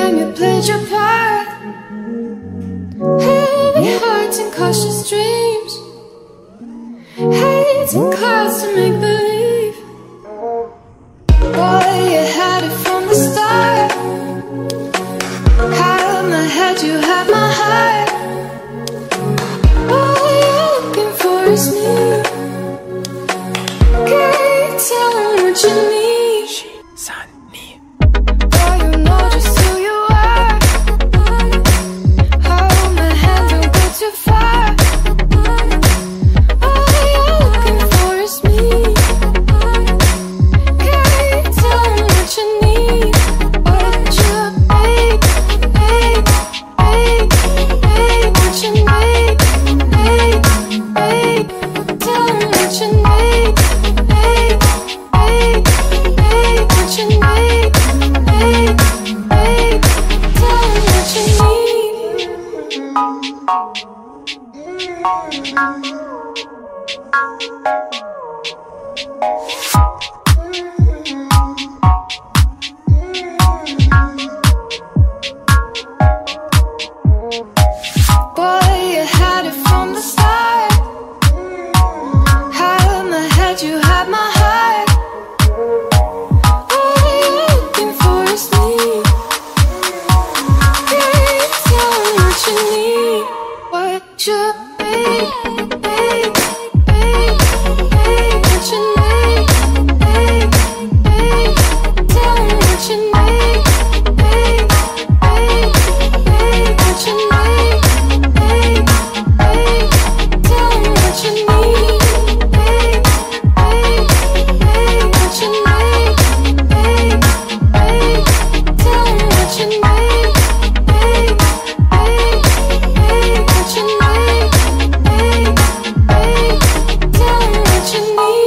time you played your part. Heavy hearts and cautious dreams, hate and clouds to make believe. Boy, you had it from the start. Had my head, you had my heart. All you're looking for is me. Can't tell them what you need. Boy, you know just who you are. Hold my hand, don't go too far. All you're looking for is me. Can't tell them what you need. What you need, what you need, tell them what you need, what you need, tell them what you Boy, you had it from the start. Had my head, you had my heart. All you're looking for is me. Can't tell me what you need. What you need, what you need, tell me what you need, what you need, tell me what you need, what you need, tell me what you need, what you need, tell me what you need.